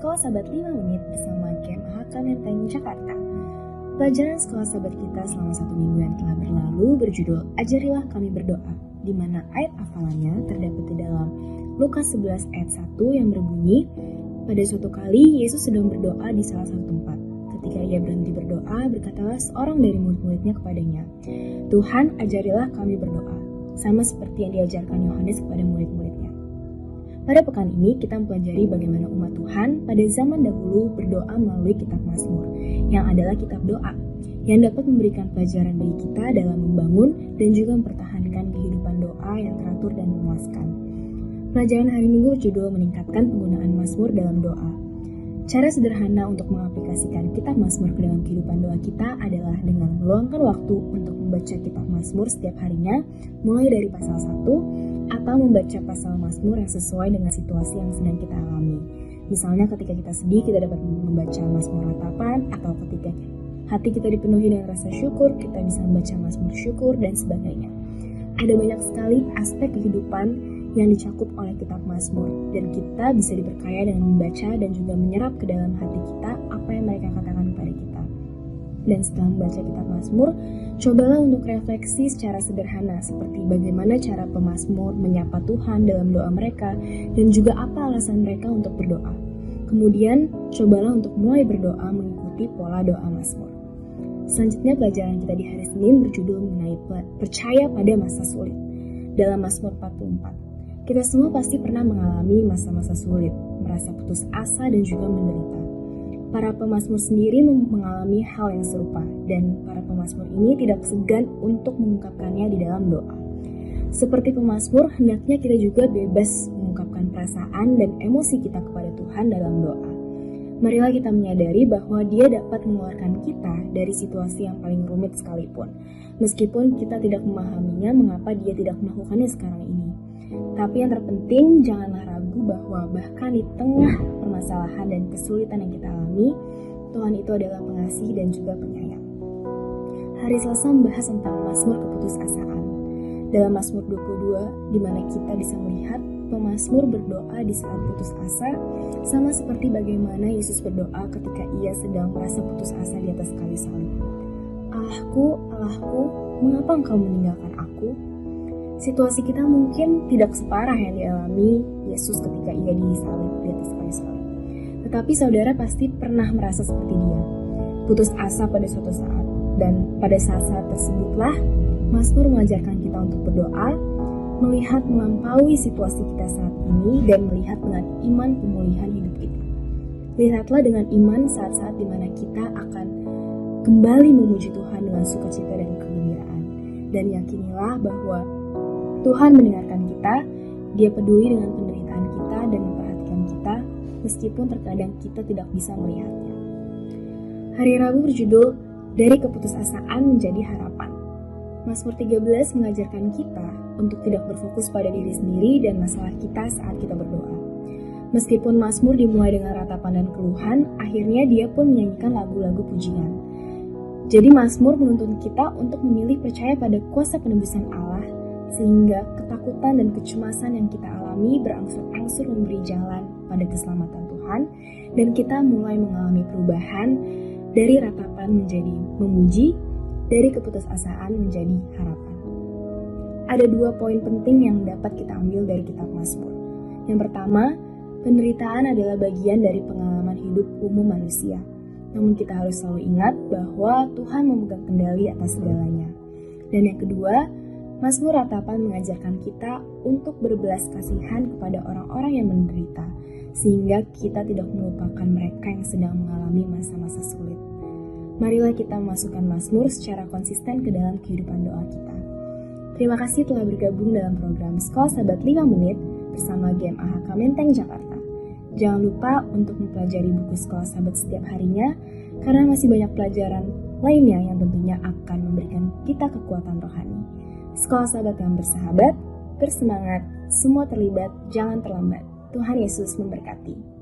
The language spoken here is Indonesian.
Sekolah Sahabat 5 Menit bersama Game AHK Menteng Jakarta. Pelajaran Sekolah Sahabat kita selama 1 minggu yang telah berlalu berjudul Ajarilah Kami Berdoa, di mana ayat hafalannya terdapat di dalam Lukas 11 ayat 1 yang berbunyi, pada suatu kali Yesus sedang berdoa di salah satu tempat. Ketika ia berhenti berdoa, berkatalah seorang dari murid-muridnya kepadanya, Tuhan, ajarilah kami berdoa, sama seperti yang diajarkan Yohanes kepada murid-muridnya. Pada pekan ini kita mempelajari bagaimana umat Tuhan pada zaman dahulu berdoa melalui kitab Mazmur, yang adalah kitab doa, yang dapat memberikan pelajaran bagi kita dalam membangun dan juga mempertahankan kehidupan doa yang teratur dan memuaskan. Pelajaran hari Minggu berjudul meningkatkan penggunaan Mazmur dalam doa. Cara sederhana untuk mengaplikasikan kitab Mazmur ke dalam kehidupan doa kita adalah dengan meluangkan waktu untuk membaca kitab Mazmur setiap harinya, mulai dari pasal 1, atau membaca pasal Mazmur yang sesuai dengan situasi yang sedang kita alami. Misalnya ketika kita sedih, kita dapat membaca Mazmur ratapan, atau ketika hati kita dipenuhi dengan rasa syukur, kita bisa membaca Mazmur syukur, dan sebagainya. Ada banyak sekali aspek kehidupan yang dicakup oleh kitab Mazmur, dan kita bisa diperkaya dengan membaca dan juga menyerap ke dalam hati kita apa yang mereka katakan kepada kita. Dan setelah membaca kitab Mazmur, cobalah untuk refleksi secara sederhana seperti bagaimana cara pemazmur menyapa Tuhan dalam doa mereka dan juga apa alasan mereka untuk berdoa. Kemudian, cobalah untuk mulai berdoa mengikuti pola doa Mazmur. Selanjutnya pelajaran kita di hari Senin berjudul mengenai percaya pada masa sulit. Dalam Mazmur 44, kita semua pasti pernah mengalami masa-masa sulit, merasa putus asa dan juga menderita. Para pemazmur sendiri mengalami hal yang serupa, dan para pemazmur ini tidak segan untuk mengungkapkannya di dalam doa. Seperti pemazmur, hendaknya kita juga bebas mengungkapkan perasaan dan emosi kita kepada Tuhan dalam doa. Marilah kita menyadari bahwa Dia dapat mengeluarkan kita dari situasi yang paling rumit sekalipun, meskipun kita tidak memahaminya mengapa Dia tidak melakukannya sekarang ini. Tapi yang terpenting, janganlah ragu bahwa bahkan di tengah permasalahan dan kesulitan yang kita alami, Tuhan itu adalah pengasih dan juga penyayang. Hari Selasa membahas tentang Mazmur keputusasaan. Dalam Mazmur 22, di mana kita bisa melihat pemazmur berdoa di saat putus asa, sama seperti bagaimana Yesus berdoa ketika ia sedang merasa putus asa di atas kayu salib. Allahku, Allahku, mengapa engkau meninggalkan aku? Situasi kita mungkin tidak separah yang dialami Yesus ketika ia disalib di atas kayu salib. Tetapi saudara pasti pernah merasa seperti dia, putus asa pada suatu saat. Dan pada saat-saat tersebutlah, Mazmur mengajarkan kita untuk berdoa, melihat melampaui situasi kita saat ini, dan melihat dengan iman pemulihan hidup kita. Lihatlah dengan iman saat-saat di mana kita akan kembali memuji Tuhan dengan sukacita dan kegembiraan. Dan yakinilah bahwa Tuhan mendengarkan kita, Dia peduli dengan penderitaan kita dan memperhatikan kita, meskipun terkadang kita tidak bisa melihatnya. Hari Rabu berjudul Dari Keputusasaan Menjadi Harapan. Mazmur 13 mengajarkan kita untuk tidak berfokus pada diri sendiri dan masalah kita saat kita berdoa. Meskipun Mazmur dimulai dengan ratapan dan keluhan, akhirnya dia pun menyanyikan lagu-lagu pujian. Jadi Mazmur menuntun kita untuk memilih percaya pada kuasa penebusan Allah, sehingga ketakutan dan kecemasan yang kita alami berangsur-angsur memberi jalan pada keselamatan Tuhan, dan kita mulai mengalami perubahan dari ratapan menjadi memuji, dari keputusasaan menjadi harapan. Ada 2 poin penting yang dapat kita ambil dari kitab Mazmur. Yang pertama, penderitaan adalah bagian dari pengalaman hidup umum manusia. Namun kita harus selalu ingat bahwa Tuhan memegang kendali atas segalanya. Dan yang kedua, Mazmur ratapan mengajarkan kita untuk berbelas kasihan kepada orang-orang yang menderita, sehingga kita tidak melupakan mereka yang sedang mengalami masa-masa sulit. Marilah kita memasukkan Mazmur secara konsisten ke dalam kehidupan doa kita. Terima kasih telah bergabung dalam program Sekolah Sahabat 5 Menit bersama Game AHK Menteng Jakarta. Jangan lupa untuk mempelajari buku Sekolah Sahabat setiap harinya, karena masih banyak pelajaran lainnya yang tentunya akan memberikan kita kekuatan rohani. Sekolah Sahabat yang bersahabat, bersemangat, semua terlibat, jangan terlambat. Tuhan Yesus memberkati.